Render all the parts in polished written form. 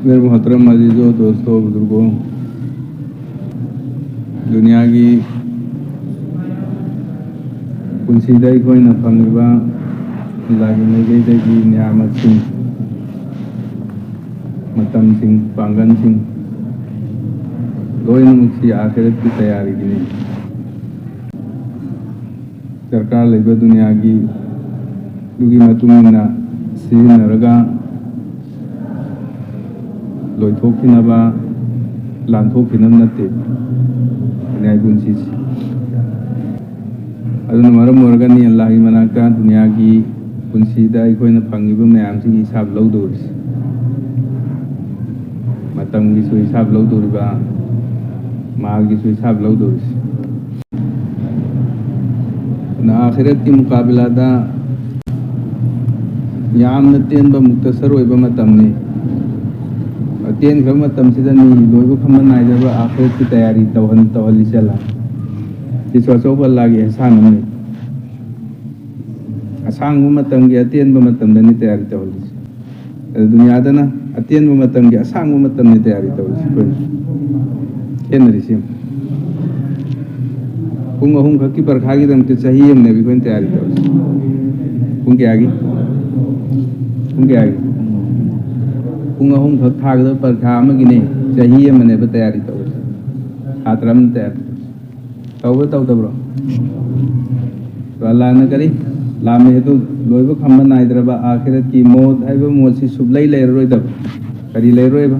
मेरे मोहतरम अजीज़ों, दोस्तों, बुजुर्गों, दुनिया की पुंसीदा अखोइना फंगिबा अल्लाहगी माइकैदगी नियामतसिंग, मतमसिंग, पांगनसिंग लोइनमुक्सी आखिरत की तैयारी गिनी सरकार लेबा दुनिया की दुगी मतुंगिना सिजिन्नरगा लोइथोखिनबा लांथोखिनब नत्ते दुनिया पुंसीसी अदुना मरम ओरगनी अल्लाहगी मनाक्ता दुनिया की पुंसीदा अखोइना फंगिबा मयामसिंगी हिसाब लौदोरिस मतमगिसु हिसाब लौदोरिबा मालगिसु हिसाब लौदोरिस ना आखिरत की मुकाबलादा यामना तेनबा मुक्तसर ओइबा मतमने तेन खम मतमसिदा नि लोइबा खम नाइदबा आखिरत की तैयारी तौहली चला इसवाचौब अल्लाहगी एहसान अमने असांगबा मतमगी अतेनबा मतमदनि तैयारी तौहलिस दुनियादना अतेनबा मतमगी असांगबा मतमनि तैयारी तौहलिस कोइ खेनरिसिम पुंग अहुम खक्की परखागी दमते चाही हमने भी कोइ तैयारी तौहलिस पुंग क्यागी पुंग अहुम खक थागदा परखा अमगिने चाही हमने बा तैयारी तौहलिस छात्र अमन तैयारी तौबा तौदब्रो तो अल्लाह न करी लामे हेतु लोइबा खम नाइद्रबा आखिरत की मौत हाइबा मौतसी सुबलै लेररोइदब करी लेररोइबा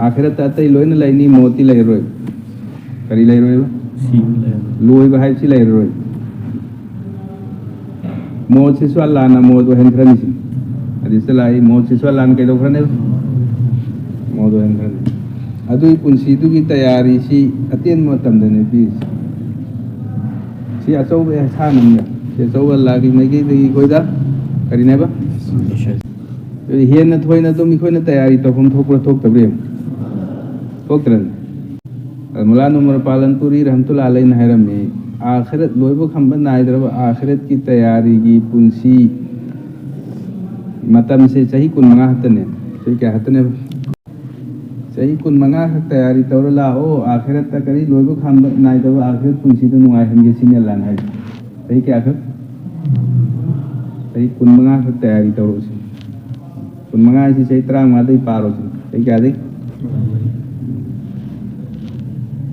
आखिरत अतै लोइना लैनी मौती लेररोइबा करी लेररोइबा लोइबा हाइबसी लेररोइबा मौतसिसु अल्लाहना मौत वहेनखरनिसि अदिसलाई मौतसिसु अल्लाहना कैदौखरने मौत वहेनखरनि अदुई पुंसीदुगी तैयारी सी अतेन मतमदने पीस सी अचौबा एहसान अमने सी अचौबा अल्लाहगी माइकैदगी कोइदा करिनेबा हेन थोइना तुम इखोइना तैयारी तौफम थोकरा थोकतब्रे थोकत्रन मौलाना उमर पालनपुरी रहमतुल्लाह अलैहि नहरमी आखिरत लोइबा खंबा नाइद्रबा आखिरत की तैयारी की पुंसी मतम से चाही 15 हतने सही क्या हतने चाही 15 खक तैयारी तौर लाओ आखिरत तक करी लोइबा खंबा नाइद्रबा आखिरत पुंसी तो नुआय हनगे सिने अल्लाह नाइ सही क्या खक सही 15 खक तैयारी तौर से 15 से चाही 13 दई पारो सही क्या दई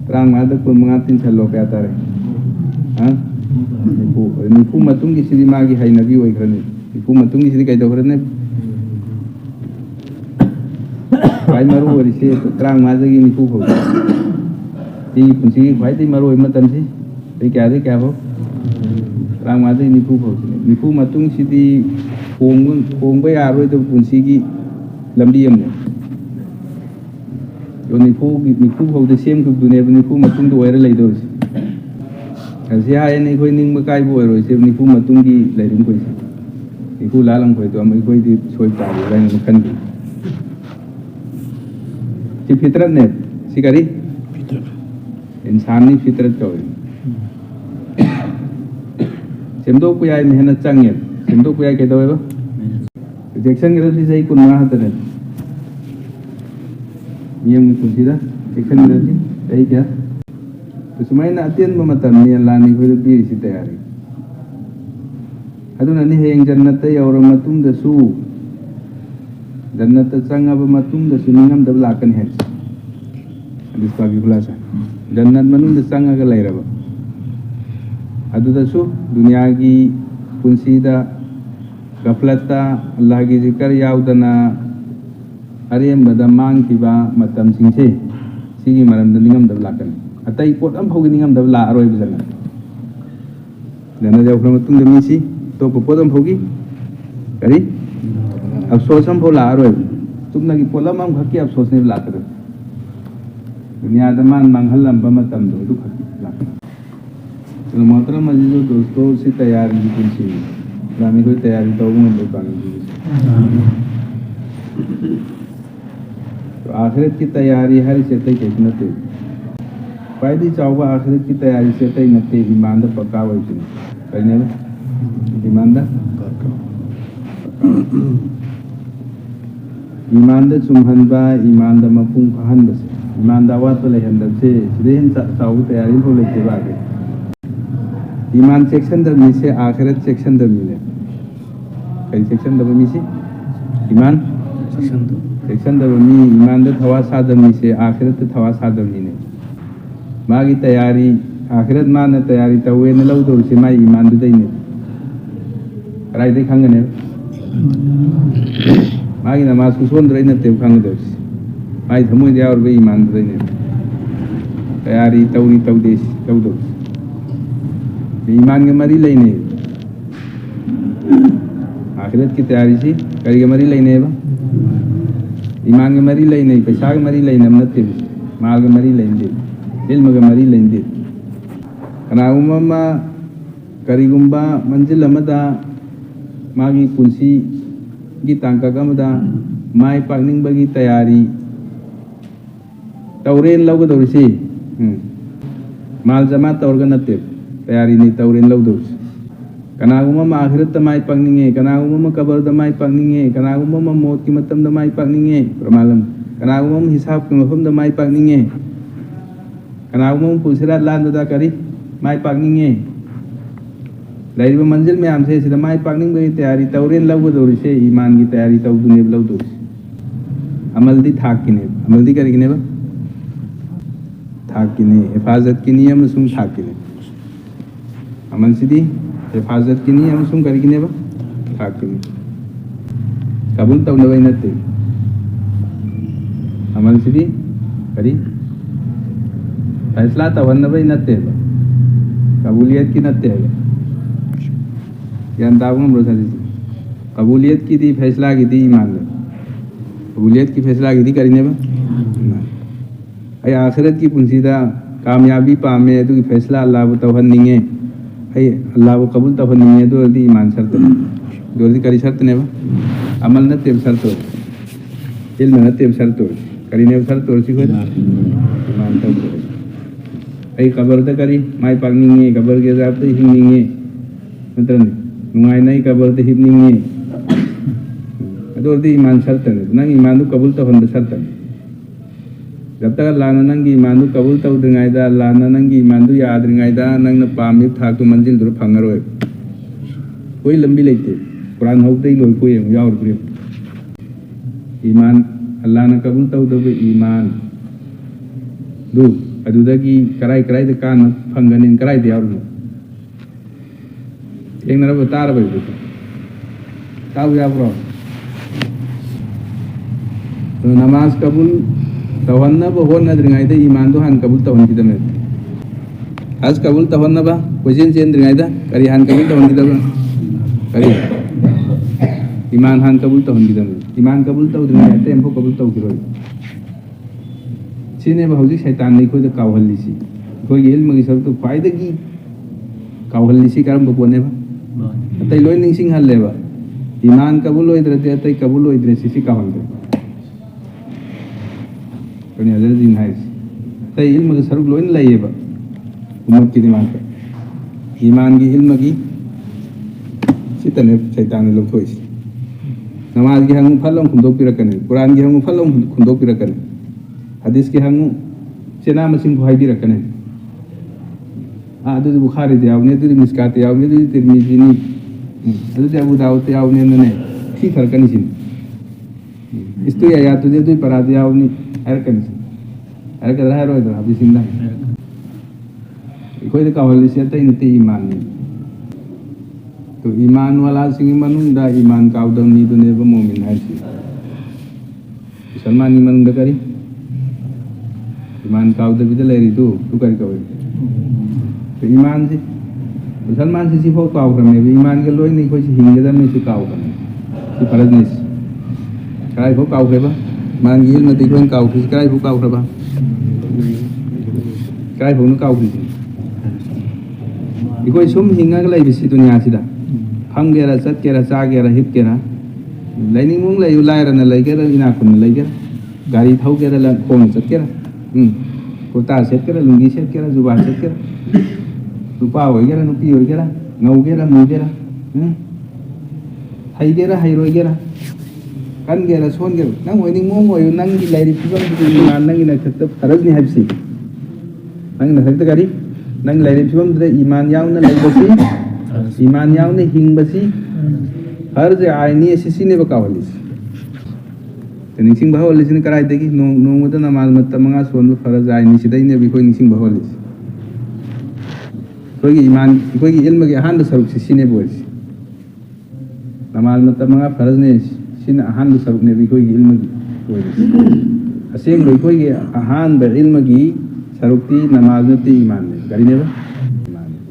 13 15 तीन छलो क्या तारे हाँ निफू मतुंगी सिदी मागी हाइनबी ओइखरने निफू मतुंगी सिदी कैदौखरने भाई मरु ओरिसे 13 दगी निफू हो ती पुंसी भाई ती मरु मतमसी सही क्या दई क्या हो 13 दगी निफू मतुंग सिदी होंबा यारोइ तो पुंसी की लंबी अमने यो निफू होद सेम कुदुने निफू मतुंग ओइरा लेदोरिस असे हाय ने कोइ निंग मकाई बोय रोइ से निफू मतुंगी लेरिम कोइ से निफू लालंग कोइ तो अम कोइ दि सोइ तारि राइन खन सी फितरत ने सी करी इंसानी फितरत कवि सेमदो कुयाय मेहनत चंगे सेमदो कुयाय के दवेबा रिजेक्शन के रसी सही 15 हतने नियम कुंसीदा रिजेक्शन के रसी सही क्या तो सुमाइना अतेनबा मतमनि अल्लाहनि खोइदा पीरिसि तैयारी अदुनानि हेंग जन्नत यौरा मतुंगदसु जन्नत चंगबा मतुंगदसु निंगमदब लाकन है हदीसपागी खुलासा जन्नत मनुंगदा चंगगा लैरबा अदुदसु दुनिया की पुंसीदा गफलता अल्लाहगी जिकर याउदना अरेमबदा मांगखिबा मतमसिंगसे सिगी मरमदा निंगमदब लाकन अतई पोट अम फौगी निंगमदब लारोइब जन्नत यौखर मतुंगदा मिसी तो पोट अम फौगी करी अफसोस हम फौ लारोइब चुमनागी पोलम अम खक्की अफसोस ने लाकर दुनिया मान मांगहलंबा मतमदो दु खक्की लाकर तो मोहतरम अजीजों, दोस्तों, सी तैयारी की पुंसी रामी कोई तैयारी तो तो आखिरत की तैयारी हर से तय नते पायदी चावबा आखिरत की तैयारी से तय नते ईमान पक्का होइसिन कने ईमान ꯏꯃꯥꯟꯗ ꯆꯨꯝꯍꯟꯕ ꯏꯃꯥꯟꯗ ꯃꯄꯨꯡ ꯐꯥꯍꯟꯕꯁꯦ ꯏꯃꯥꯟꯗ ꯑꯋꯥꯠꯄ ꯂꯩꯍꯟꯗꯕꯁꯦ ꯁꯤꯗꯩ ꯍꯦꯟꯅ ꯆꯥꯎꯕ ꯇꯌꯥꯔꯤ ꯐꯥꯎ ꯂꯩꯇꯦꯕ ꯏꯃꯥꯟ ꯆꯦꯛꯁꯟꯗꯕ ꯃꯤꯁꯦ ꯑꯥꯈꯤꯔꯠ ꯆꯦꯛꯁꯟꯗꯕ ꯃꯤꯅꯦ ꯀꯔꯤ ꯆꯦꯛꯁꯟꯗꯕ ꯃꯤꯁꯤ ꯏꯃꯥꯟ ꯆꯦꯛꯁꯟꯗꯕ ꯃꯤ ꯏꯃꯥꯟꯗ ꯊꯋꯥ ꯁꯥꯗꯕ ꯃꯤꯁꯦ ꯑꯥꯈꯤꯔꯠꯇ ꯊꯋꯥ ꯁꯥꯗꯕ ꯃꯤꯅꯦ मागी तैयारी आखिरत माना तैयारी तवे न लौदौर से माई ईमान दुदैने कराई दे खंगने मागी नमाज कुसोंद्रै नते खंगदौस माई थमोय दे और बे ईमान दुदैने तैयारी तौरी तौदेस तौदौस ईमान के मरी लेने आखिरत की तैयारी सी करी के मरी लेने बा ईमान के मरी लेने पैसा के मरी लेने नते माल के मरी लेने ilmu ke mari lain karena umama karigumba manzil amada magi kunsi gi tangka kamada mai pakning bagi tayari tauren lau ga dorisi mal jama taur ga natte tayari ni tauren lau dos karena umama akhirat ta mai pakninge karena umama kabar da mai pakninge karena umama maut ki matam da mai pakninge permalam karena umama hisab ki mafam da mai pakninge कनागुम पुसरा लान दा करी माई पाकनिंगे live मंजिल में आमसे सिदा माई पाकनिंग बगी तैयारी तौरेन लौगो दोरी से ईमान की तैयारी तौदुने लौ दोरी अमल दी थाक किने अमल दी करी किने बा थाक किने हिफाजत की नियम सुम थाक किने अमल सिदी हिफाजत की नियम सुम करी किने बा थाक किने कबूल तौनबई नते अमल सिदी करी फैसला तवन्नबई नते कबूलियत की नते ज्ञान दागुम रोसादी कबूलियत की दी फैसला की दी ईमान ले कबूलियत की फैसला की दी करीने बा अय आखिरत की पुंसीदा कामयाबी पामे तो की फैसला अल्लाह वो तवन्निंगे अय अल्लाह वो कबूल तवन्निंगे तो दी ईमान शर्त दो दी करी शर्त ने बा अमल नते शर्त इल्म नते शर्त करीने शर्त और सी कोई ईमान तब ay kabar da kari mai pagninge kabar ge zap te hingninge matran nungai nai kabar te hingninge ador di iman sartan nang iman du kabul ta hon sartan jab tak Allah na nang gi iman du kabul ta udngai da Allah na nang gi iman du yaad ngai da nang na pam ni thak tu manzil dur phangaroi koi lambi leite quran hau dei loi koi em yaur pri iman Allah na kabul ta udu iman du adudagi karai karai de kan phanganin karai de yaurno eng nara batar bai bu tahu ya bro to namaz kabul tawanna bo hon adringai de iman do han kabul tawon kidame आज kabul tawanna ba question chen dringai da kari han kabul tawon kidame kari iman han kabul tawon kidame iman kabul taw dringai te empo kabul taw kiroi सीने बहुजी शैतान ने कोई तो कावहली सी कोई गेल मगी सब तो फायदे की कावहली सी करम बकोने बा तई लोई निंग हल लेबा ईमान कबूल होई दरते तई कबूल होई दरे सी कावल दे कने अदर दिन है तई इल्म के सरुक लोइन लाइएबा उम्मत की दिमाग पे ईमान की इल्म की सितने शैतान ने लोग थोइस नमाज की हंग फलम खुंदो पिरकने कुरान की हंग फलम खुंदो पिरकने हदीस के हंगु सेना मसिंग को हाइदी रखने अदु बुखारी दे आवने दु मिसकात दे आवने दु तिरमिजी नि अदु अबू दाऊद दे आवने ने ठीक हरकन सिन इस्तु या तुझे दु परा दे आवने हरकन सिन हरकन रहा रो इधर अभी सिंदा कोई तो कावली से तई नते ईमान ने तो ईमान वाला सिंग मनुंदा ईमान कावदम नि दुने ब मोमिन है सी मुसलमान नि मनुंदा करी ईमान काव दे बिदे लेरी तू कर कवे तो ईमान से मुसलमान से सिफो काव करने भी ईमान के लोई नहीं कोई हिंगे दम में से काव करने कि फर्ज नहीं कराई को काव के बा मान गिल में देखो काव कि कराई को काव करबा कराई को न काव कि कोई सुम हिंगा के लाई बिसी दुनिया सिदा फंग गेरा सत केरा चा गेरा हिप केरा लाइनिंग मुंग लाई लायरा न लाई केरा इना कुन लाई केरा गाड़ी थाउ केरा ला कोन सत केरा कुर्ता सेट करा लुंगी सेट करा जुबान सेट करा रुपा हो गया नुपी हो गया ngau gera mu gera hai gera hai roi gera ꯀꯟꯒꯦꯔ ꯁꯣꯟꯒꯦꯔ ꯅꯪ ꯑꯣꯏꯅꯤꯡ ꯃꯑꯣꯡ ꯑꯣꯏꯌꯨ ꯅꯪꯒꯤ ꯂꯩꯔꯤꯕ ꯐꯤꯕꯝꯗꯨꯗ ꯏꯃꯥꯟ ꯅꯪꯒꯤ ꯅꯊꯛꯇ ꯐꯔꯁꯅꯤ ꯍꯥꯏꯕꯁꯤ ꯅꯪꯒꯤ ꯅꯊꯛꯇ ꯀꯔꯤ ꯅꯪ ꯂꯩꯔꯤꯕ ꯐꯤꯕꯝꯗꯨꯗ ꯏꯃꯥꯟ ꯌꯥꯎꯅ ꯂꯩꯕꯁꯤ ꯏꯃꯥꯟ ꯌꯥꯎꯅ ꯍꯤꯡꯕꯁꯤ ꯐꯔꯖ ꯑꯥꯏꯅꯤ ꯑꯁꯤ ꯁꯤꯅꯦꯕ ꯀꯥꯎꯍꯜꯂꯤꯁꯤ ꯅꯤꯡꯁꯤꯡꯕ ꯍꯧꯍꯜꯂꯤꯁꯤꯅ ꯀꯗꯥꯏꯗꯒꯤ ꯅꯣꯡꯃꯗ ꯅꯃꯥꯖ ꯃꯇꯝ 5 ꯁꯣꯟꯕ ꯐꯔꯖ ꯑꯥꯏꯅꯤ ꯁꯤꯗꯩꯅꯦꯕ ꯑꯩꯈꯣꯏ ꯅꯤꯡꯁꯤꯡꯕ ꯍꯧꯍꯜꯂꯤꯁꯤ ꯑꯩꯈꯣꯏꯒꯤ ꯏꯃꯥꯟ ꯑꯩꯈꯣꯏꯒꯤ ꯏꯜꯃꯒꯤ ꯑꯍꯥꯟꯕ ꯁꯔꯨꯛꯁꯤ ꯁꯤꯅꯦꯕ ꯑꯣꯏꯔꯤꯁꯤ ꯅꯃꯥꯖ ꯃꯇꯝ 5 ꯐꯔꯖꯅꯦ sina ahan saruk ne bikoi gi ilmu aseng bikoi gi ahan ber ilmu gi sarukti namaz ti iman ne gari ne ba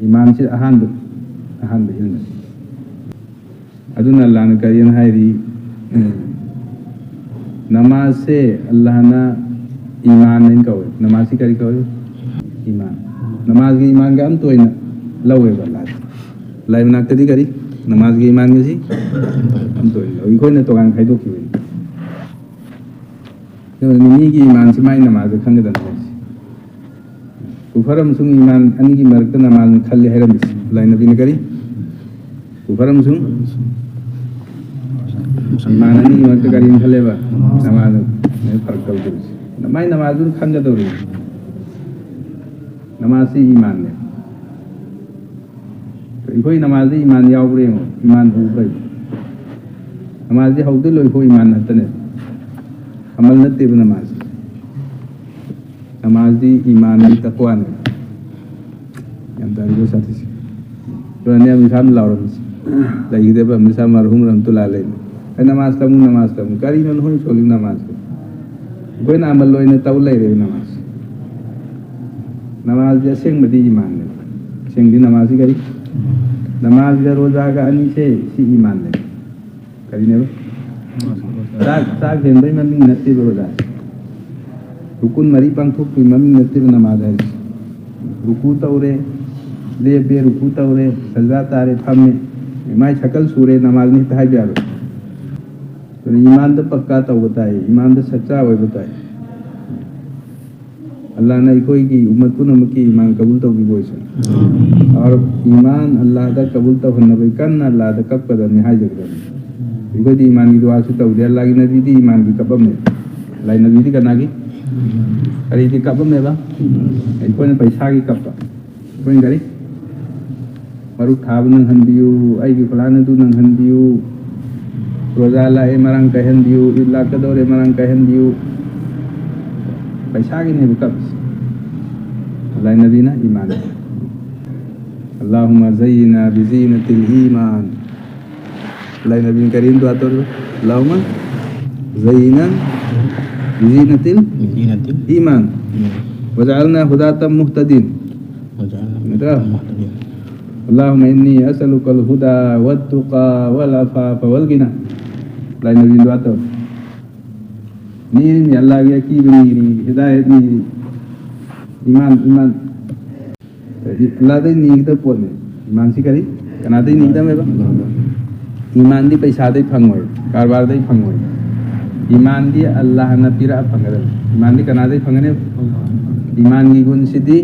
iman si ahan be ilmu aduna Allah ne kariyan hairi namaz se Allah na iman ne kawe namaz si kari kawe iman namaz gi iman ga am toina lawe ba lai nak tadi kari namaz gi iman gi si am toina ikoi ne to gan khai do ki ni gi iman si mai namaz khang ga dan kufaram sung iman ani gi mark namaz khalli hairam lai nabi ne kari kufaram sung iman ani gi mark kari khalle ba namaz ne farak kal do namai namaz khang ga do namaz si iman ne ikoi namaz iman yaw bre iman hu bai namaz haudu loi ko iman hatane amal natte namaz namaz iman ni taqwa ne yang dari go sati to ne am kham lawr lai de ba misa marhum rahmatullah alayhi namaz tamu kari non hoi soli namaz ko na amal loi ne taw lai re namaz ja seng madi iman ne seng di namaz kari namaz ga roza ga ani se si iman ne kari ne ba sa gen bai maming natte roza rukun mari pang thuk pi maming natte namaz hai ruku taure le be ruku taure sajda tare thamme mai shakal sure namaz ni thai ja to iman da pakka taw batai iman da sacha hoi batai Allah na ikoi ki umat ko namaki iman kabul taw bi boise और ईमान अल्लाह दा कबूल तो होना भाई करना अल्लाह दा कब कदर में हाय जगह इको दी ईमान की दुआ से तो दे अल्लाह की नबी दी ईमान की कब में लाई नबी दी करना की अरे की कब में बा इको ने पैसा की कब कोई करी मरु खाब नंग हंदियो आई की फलाने तू नंग हंदियो रोजा लाए मरंग कहन दियो इल्ला कदोरे मरंग कहन दियो पैसा की नहीं कब लाई नबी ना ईमान Allahumma zayyina bi zinatil iman lai nabi karim doa tu Allahumma zayyina bi zinatil iman waj'alna hudatan muhtadin Allahumma inni as'aluka al-huda wat-tuqa wal-afafa wal-ghina lai nabi doa tu ni Allah ya ki ni hidayat ni iman Allah dai ni kita pon iman si kari kana dai ni da me ba iman di paisa dai phangoi karbar dai phangoi iman di Allah na pira phangal iman di kana dai phangane iman gi gun sidi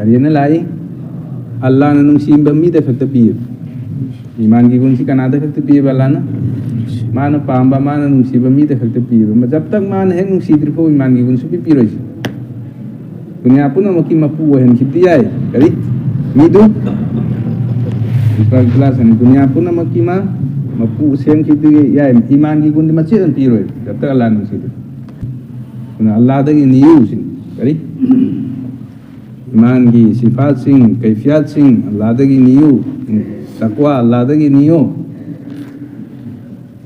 kari na lai Allah na nung sim ba mi da fakta pi iman gi gun si kana da fakta pi ba la na mana pamba mana nung si ba mi da fakta pi ba jab tak man heng nung si dir ko iman gi gun su pi roi dunia pun maki mapu hen kiti ai kari midu kelas ni dunia pun maki mapu sen kiti ya iman gi gundi macet an piro kata Allah nu situ kuna Allah da ni yu sin kari iman gi sifat sing kaifiat sing Allah da ni yu takwa Allah da ni yu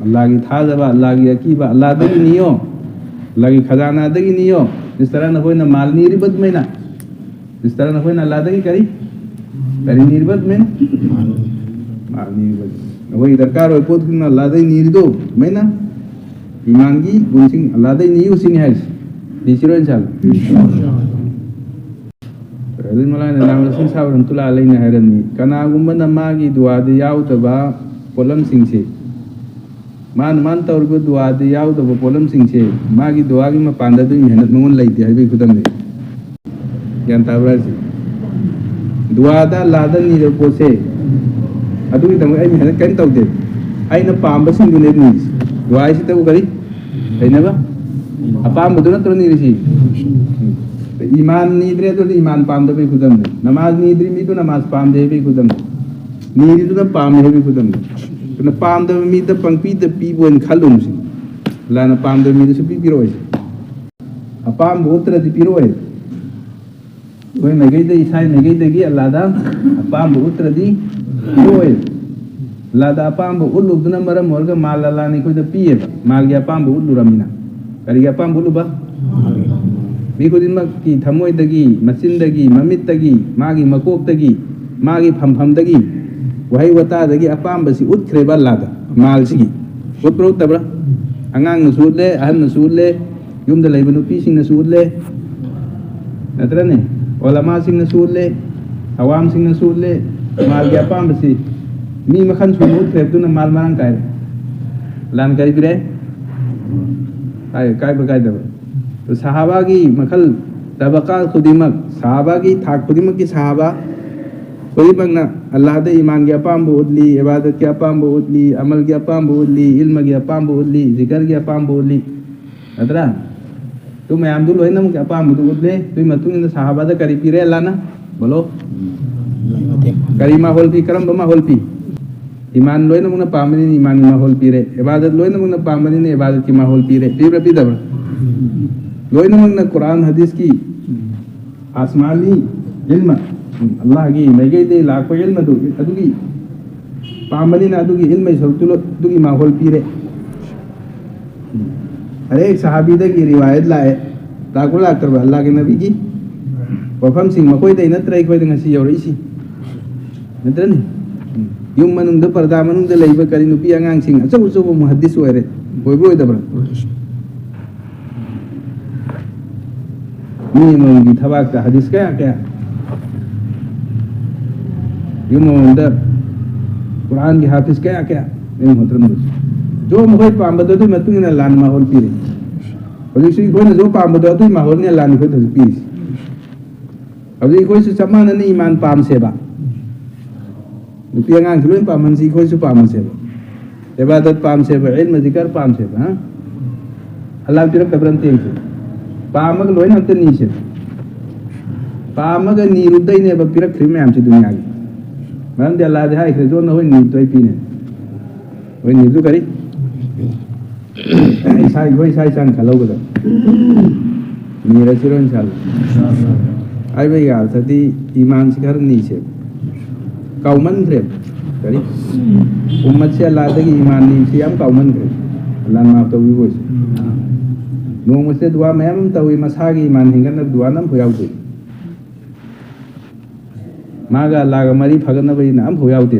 Allah gi thajaba Allah gi akiba Allah da ni yu Allah gi khazana da ni yu इस तरह न कोई ना माल निर्बत में ना इस तरह न कोई ना लादा की करी निर्बत में माल निर्बत वही दरकार हो पोत ना लादा ही निर्दो में ना ईमान की गुंसिंग लादा ही नहीं उसी ने है दिशरो इंशाल्लाह रजिन मलाई ना नाम लसन सावर हम तुला अलग न है रनी कना गुम्बन अम्मा की दुआ दे याव तबा पोलम सिंह से मान तौर पर दुआ दे याव तो पोलम सिंह से माँ की दुआ की मैं पांडा तो मेहनत मंगन लाई थी अभी खुदम ने जानता है से दुआ दा लादन नी रो से अदु की तम आई मेहनत कन तौ दे आई न पाम बसिंग ने नी duai si tahu kali ini apa apam betul na terus nirisi iman nidri itu iman pam tapi kudam namaz nidri itu namaz pam deh tapi kudam nidri itu na pam deh tapi kudam karena pam tapi itu pangpi tapi bukan kalung sih lana pam tapi itu sepi piroy apam botra di piroy कोई नगई दे ईसाई नगई देगी अल्लाह दा अपाम उतर दी कोई अल्लाह दा अपाम उल्लू दुना मरम मोरगा माल अल्लाह ने कोई द पिए माल गया अपाम उल्लू रमीना करी गया अपाम उल्लू बा मी को दिन की थमोय दगी मसिन दगी ममित दगी मागी मकोक दगी मागी फमफम दगी वही वता दगी अपाम बसी उतरे बा अल्लाह दा माल सिगी उतरो तबरा अंगांग नसूद ले अहन नसूद ले युम द लेबनु पी सिंग नसूद ले नतरा ने ओलामा सिंह नसूल ले अवाम सिंह नसूल ले माल गया पाम बसी मी मखन सुन उठे तो न माल मारंग काय लान करी बिरे काय बकाय दब तो सहाबा की मखल तबका खुदिमक सहाबा की थाक खुदिमक की सहाबा खुदिमक ना अल्लाह दे ईमान गया पाम बोदली इबादत गया पाम बोदली अमल गया पाम बोदली इल्म गया पाम बोदली जिक्र गया पाम बोदली अतरा तो मैं आम दुलो है ना मुझे अपाम बुद्ध उठले तो मैं तुम इन साहबा दा करी पीरे अल्लाह ना बोलो करी माहौल पी करम माहौल पी ईमान लोई ना मुझे पामनी ईमान माहौल पीरे इबादत लोई ना मुझे पामनी ने इबादत की माहौल पीरे पीरे पी दब लोई ना मुझे कुरान हदीस की आसमानी इल्म अल्लाह की मैं गई दे लाखों इल्म दो अदुगी पामनी ना अदुगी इल्म सब तुलो अदुगी माहौल पीरे अरे एक सहाबी की रिवायत लाए लाखों लाख कर अल्लाह के नबी की वफम सिंह मकोई दे नत्र एक कोई ngasi yau isi नत्र ni yung manung da parda manung da leiba kari nupi angang sing achau achau muhaddis oire boy boy da bra ni mong di thawak ka hadis kaya kaya yung mong da Quran की हाफिज क्या क्या नहीं मोहतरम जो मुझे पामबदो तो मैं तुम्हें लान माहौल पी रही और इसी कोई ना जो पामबदो तो माहौल ने लान को तो पी अब ये कोई से समान नहीं ईमान पाम से बा रुपया गांग किलो पाम हंसी कोई से पाम से बा इबादत पाम से बा इल्म जिक्र पाम से बा हां अल्लाह की तरफ कबरन तेज पाम मग लोई ना तो नीचे पाम मग नी रुदई ने बा पिरक ख्री में हम से दुनिया की man dia lah dia ikut zona hoy ni toy pine hoy ni tu kari sai hoy sai sang kalau gada ni rasiron sal ai bai gal tadi iman sikar ni se kau man kre kari ummat se Allah tadi iman ni siam kau man kre Allah maaf to wi bos no mesti dua mem tawi masagi iman hingga dua nam hoyau tu मागा अल्लाह का मरी फगन बई नाम हो याउते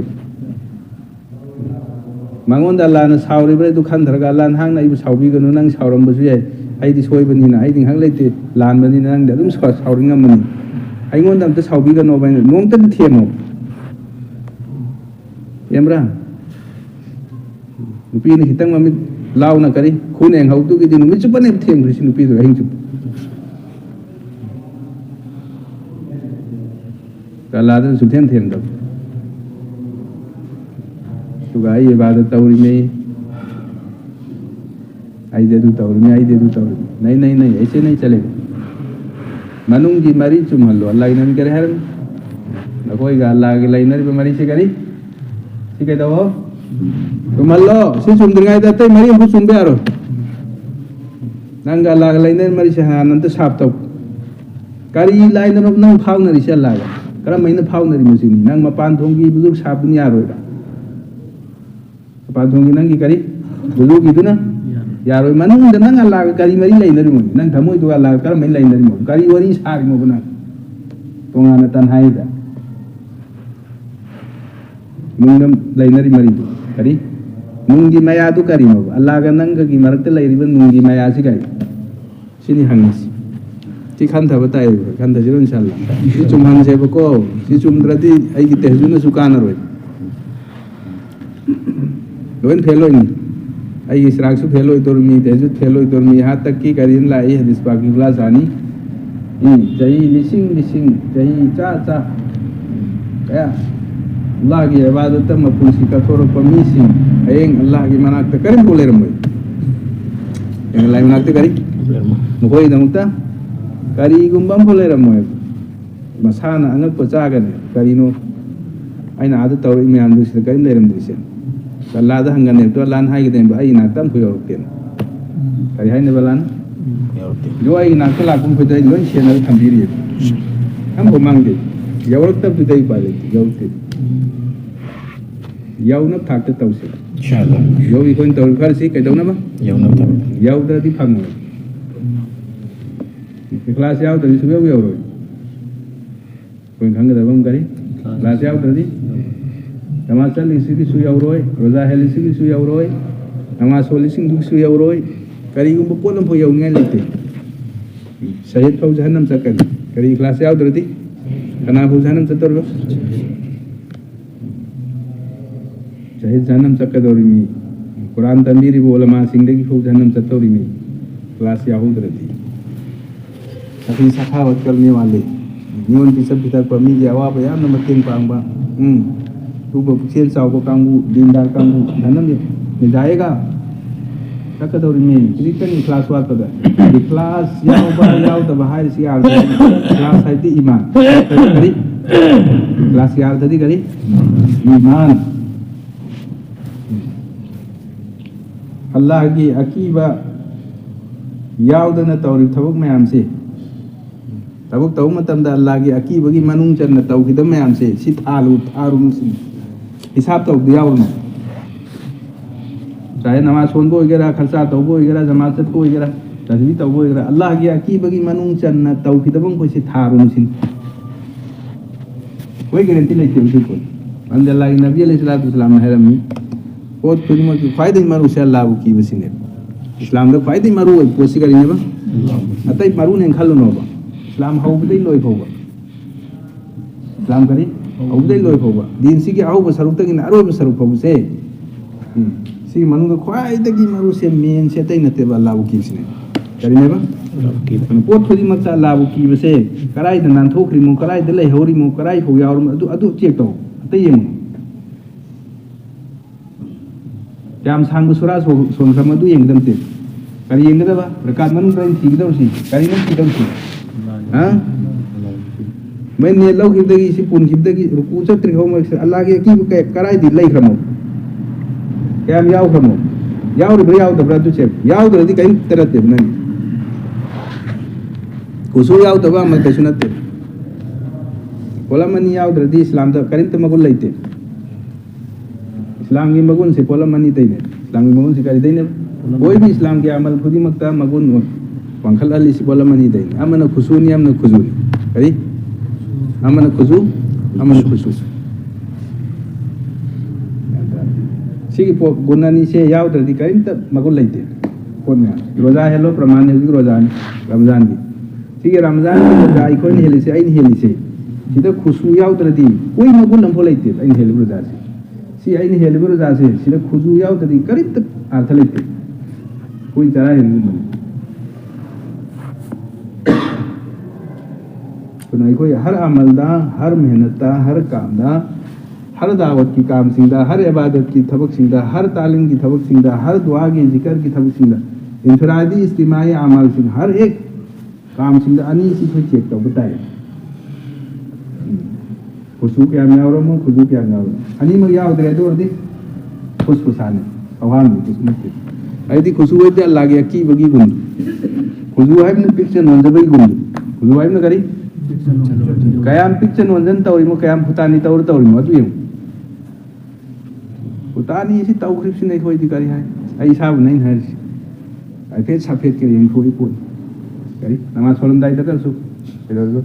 मंगोन दा अल्लाह न सावरि बरे दुखान धरगा अल्लाह न हांग नाइबु सावबि गनो नंग सावरम बसु याय आइदि सोयबनि ना आइदि हांग लेते लान बनि नंग दम सावरि ngam मनि आइगोन दम त सावबि गनो बाय नोंग त थेमो एमरा नुपि नि खितंग ममि लाव ना करी खुन एंग हौतु कि दिनु मिचु पने थेम खिसि नुपि दो हिंचु अल्लाह तो सुथेम थेम दब तो गाय इबादत तौरी में आई दे दू तौरी में आई दे दू तौरी नहीं नहीं नहीं ऐसे नहीं चलेगा मनुंग जी मरी चुम हल्लो अल्लाह की नबी करे हर न कोई गा अल्लाह के लाइन पे मरी से करी ठीक है तो तुम हल्लो से चुम दिंगाई देते मरी हमको सुन बे आरो नंग अल्लाह के लाइन मरी से अनंत साफ तो करी लाइन अब नंग फाव नरी से अल्लाह का करम महीने फाव नरी मुसीनी नंग मपान थोंगी बुजुर्ग साफ दुनिया रोएगा मपान थोंगी नंग की करी बुजुर्ग इतु ना यारो मनुंग द नंग अल्लाह का करी मरी लाइन नरी मु नंग थमोय तो अल्लाह करम महीने लाइन नरी मु करी वरी साग मु बना तोंगाना तन्हाई दा मुंगम लाइन नरी मरी तो करी मुंगी माया तो करी मु अल्लाह का नंग की मरते लाइरिबन मुंगी माया से करी सिनी हंगिस si khanta batai khanta jiro inshallah si chumhan se bako si chumdrati ai ki tehjuna sukana roi loin feloi ni ai israk su feloi tormi tehjut feloi tormi yahan tak ki karin lai hadis pagi class ani jai lising jai cha ya Allah ki ibadat ma pulsi ka thoro pamisi ayeng Allah ki manak ta karim boleh ramai lai menakti kari mukoi damukta kari gumbam boleh ramoy masana anak pecagan kari no aina ada tahu ini ambil sih kari leram diri kalau ada hanggan itu lan hai kita yang aina tam kuyo rutin kari hai nebalan jo aina kelak pun kita ini loh channel kambiri kam bomang deh jauh tak kita ibalik jauh deh jauh nak thak tu tahu sih Insyaallah. jauh ikon tahu kar sih kayak dong nama Jauh nak tahu. jauh dah di panggung kelas jauh dari sebelah jauh roy koin khang kita bom kari kelas jauh dari Namasa lisigi su jauh roy roza hel lisigi su jauh roy namasa lising du su jauh roy kari gumbo polam po jauh ngai lete syahid fau jahannam sakal kari kelas jauh dari kana fau jahannam sator lo syahid jahannam sakadori mi Quran tanbiri bo ulama singdagi fau jahannam satori mi kelas jauh dari tapi sakhawat करने वाले न्यून पिसब पितर पर मी जावा बया न मतें पांगबा तू बसेल साव कांगू दीनदार कांगू धनम ने जाएगा सकदौरी में क्रिकन क्लास वा तदा क्लास याव तब हाय सी आर क्लास है ती ईमान करी क्लास यार तदी करी ईमान अल्लाह की अकीबा यावदना तौरी थबक मयाम से tabuk tahu matam dah lagi aki bagi manung cern tahu kita meyam se si thalu musim hisab tahu dia orang saya namaz pun boleh kira kharsa tahu boleh kira jamaat boleh kira tasbih tahu boleh kira Allah lagi aki bagi manung cern tahu kita pun kau si thalu musim कोई guarantee नहीं थी उसी को अल्लाह के नबी अलैहिस्सलाम ने हरम बहुत खुदमत के फायदे मारू से अल्लाह की वसीले इस्लाम का फायदे मारू पोसी करेंगे बा अतः मारू ने खालो ना बा इस्लाम हाउबदे लोय फोबा इस्लाम करी हाउबदे लोय फोबा दिन सी के हाउब सरुक तक ना अरोब सरुक फोबु से सी मनु को ख्वाई तकी मारू से मेन से तई नते बा अल्लाह की इसने करी ने बा पोत खुदी मत अल्लाह की बसे कराई द नान थोखरी मु कराई द लई होरी मु कराई फो यावर अदु अदु चेक तो अतई यम याम सांग सुरा सोन सम अदु यंग दमते करी यंग दबा रकात मनु ड्राइंग ठीक दौसी करी न ठीक दौसी मैं ने लो खिबदगी सी पुन खिबदगी रुकू चत्री हो मक अल्लाह के की के कराई दी लई खरमो क्या याव खरमो याव रे याव दबरा तु चेक याव दरदी कई तरते ननी कुसु याव दबा मल कसुनते पोलामनी याव दरदी इस्लाम द करिन त मगुल लईते इस्लाम की मगुन से पोलामनी तईने इस्लाम की मगुन से करी तईने कोई भी इस्लाम के अमल खुदी मक्ता मगुन पंखल अली से पोलामनी तईने अमन खुसुनी अमन खुजुनी करी अमन खुजु अमन खुसु सिगी पो गुनानी से याव दरदी करिन त मगुल लईते कोन रोजा हेलो प्रमाण है रोजा रमजान की सिगे रमजान की रोजा इकोन हेली से आइन हेली से सिदा खुसु याव दरदी कोई मगुल नंफो लईते आइन हेली रोजा से सी आइन हेली रोजा से सिदा खुजु याव दरदी करिन त अर्थ लईते कोई जरा हेली मन तो नहीं कोई हर अमलदा हर मेहनतदा हर कामदा हर दावत की काम सिंदा हर इबादत की थबक सिंदा हर तालीम की थबक सिंदा हर दुआ के जिक्र की थबक सिंदा इंफरादी इज्तिमाई अमल सिंह हर एक काम सिंदा अनी सी कोई चेक तो बताए खुशू क्या म्यावरमो खुशू क्या म्यावरमो अनी मग याव दरे तो अर्दी खुशखुशाने अवान किस्मत ऐदी खुशू वेदे अल्लाह के की बगी गुन खुशू है ने पिक्चर नंजबई गुन खुशू है ने करी कयाम पिक्चर नंजन तौरिमो कयाम फुतानी तौरिमो अदु यम फुतानी इसी तौखरिब सिनै होय दिकारी है आई साब नहीं है आई फेट सफेद के यम थोड़ी पोन करी नमाज सोलम दाई तकर सु पेदो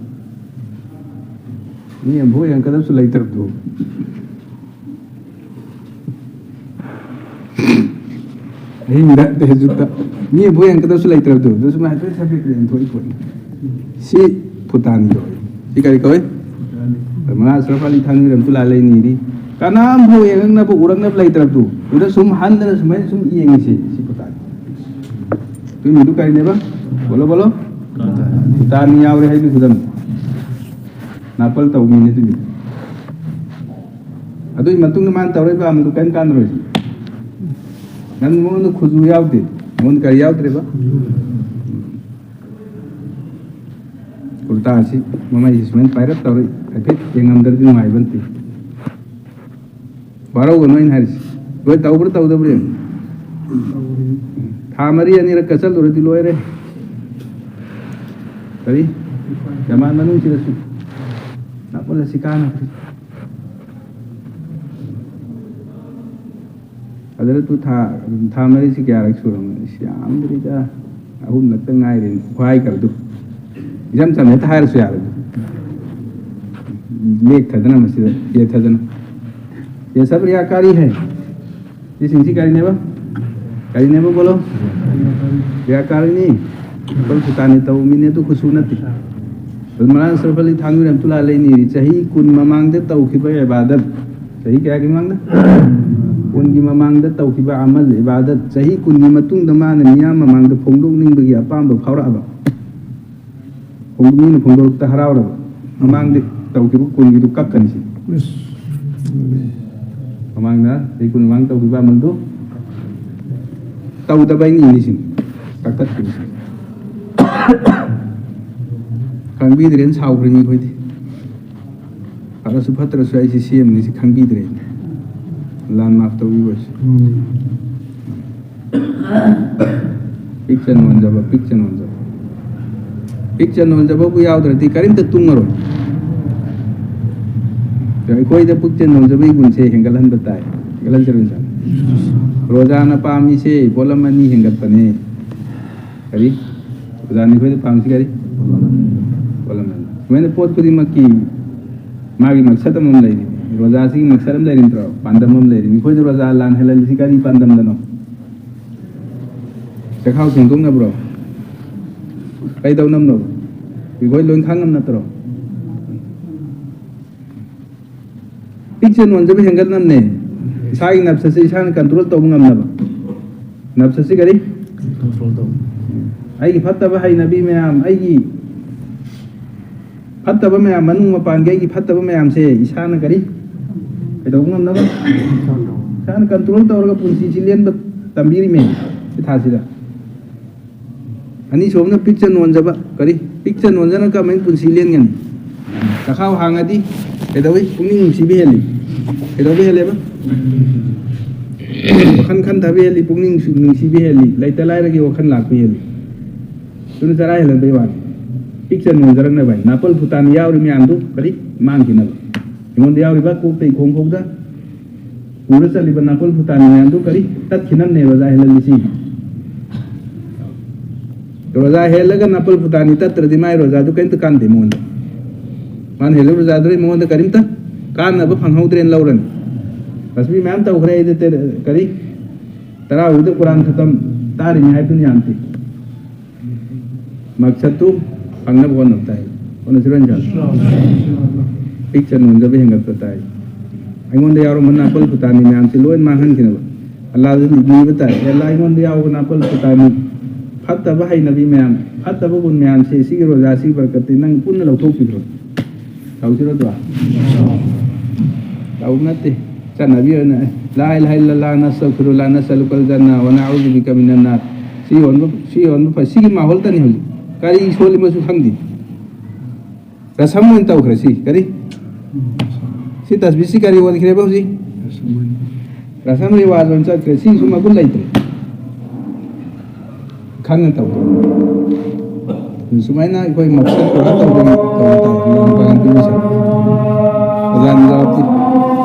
ni ambo yang kadam su lai tarap do नहीं मिला ते जुता ni ambo yang kadam su lai tarap do do su ma फेट सफेद के यम थोड़ी पोन si फुतानी दो si kari koy mana asrafali thani ram tu lalai ni ri kanam ho yang na bu urang na lai tarap tu udah sum han na sum sum ieng si futani tu ni du kari ne ba bolo futani yaw re hai bi khudam napal tau mi ne tu adu i matung man tau re ba am du kan kan ro nan mo no khuju yaw de mun kari yaudre ba kurta si mama ismen pairat tauri apet yang amdar di mai banti barau gono in haris goi tau da bre thamari ani ra kasal dur di loere kari zaman manu sira su na pola sikana adara tu thamari si kya rak suram syam dri da ahun nak tengai rin khwai kar du jam jam ne thai su yar lek thadana masida ye thadana ये सब रियाकारी है ये सिंची कारी ने बोलो रियाकारी नहीं पर पुतानी तो मिने तो खुश नती मना सरफली थांगु रम तुला लेनी चाही कुन ममांग दे तौखिबा इबादत चाही क्या की मांगना कुन की ममांग दे तौखिबा अमल इबादत चाही कुन की मतुंग द मान मिया ममांग दे फोंगदोक निंबगी अपाम ब फावराबा फोंगदोक फोंगदोक त हरावरा ममांग दे तौखिबा कुन की दु कक्कनसी mamang na di kun mang tau biba mang tu tau da bai ni sin kakat ku khang bi dren chau ri ni khoi di ara su phatra su ai si sim ni si khang bi dren lan map tau bi bos picture non jaba bu yaw dra ti karim ta tungaro कोई तो पुक्चे नोजबई गुनसे हेंगलन बताए गलन जरूर जान रोजाना पामी से बोलमनी हेंगत पने करी रोजाना कोई तो पामी से करी बोलमनी मैंने पोत पुरी मक्की मागी मकसद मम ले रोजासी मकसद ले रिंत्रो पांडम मम ले कोई तो रोजा लान हेलन सी करी पांडम दनो चखाव सिंगुम ना ब्रो कई दो नम नो कोई लोन खांगम ना तरो पिक्चर नोन जब हेंगत नमने साई नफ्स से इसान कंट्रोल तो ngam ना नफ्स से करी कंट्रोल तो आई फत्तब है नबी में आम आई फत्तब में आम मनु मपान गई की फत्तब में आम से इसान करी तो ngam ना इसान कंट्रोल तो और का पुंसी चिलियन ब तंबीरी में था सिदा अनि सोमना पिक्चर नोन जब करी पिक्चर नोन जना का मैं पुंसी लेन गनी तखाव हांगदी एदोई पुंगिंग सिबेली एदोबे हेलेबा वखन खन थाबेली पुंगिंग सिबेली लाइता लाइरगी वखन लाकबेली तुन जरा हेलन बेवान पिक्चर नो जरन ने भाई नापल भूटान यावरी म्याम दु करी मांगिना इमोन यावरी बा कोपे खोंगखौदा पुरा चलिबा नापल भूटान म्याम दु करी तत्खिनम ने रोजा हेलन लिसी रोजा हेलगा नापल भूटान तत्रदि माय रोजा दु कैंत कान दे मोन मान हेलो रोजादरे मोन करीम ता कान अब फंगहौद्रेन लौरन बसबी मैम ता उखरे दे करी तरा उद कुरान खत्म तारि में हाइतुन जानते मकसद तो फंगना बोन होता है ओन सिरन जान पिक्चर नुन जब हेंगत पता है आइगोन दे यारो मन्ना पल पुतानी मैम से लोन मांगन किनबा अल्लाह ने बताए अल्लाह आइगोन दे यारो ना पल पुतानी फत्तब है नबी मैम फत्तब गुन मैम से सी रोजा सी बरकत नंग पुन लौथोक पिरो tahu sih tu ah tahu nanti kan Nabi na la ilaha illallah nastaghfirullah nasalukal jannah wa na'udzu bika minan nar si on pa si mahol tani holi kari soli masu khangdi rasam mun tahu krasi kari si tasbih si kari wal khire ba si rasam riwaj on sa krasi suma gul laitre khang tahu Sumaina koi maksud ko tahu dengan tahu tahu dengan pengen tulis. Jangan jawab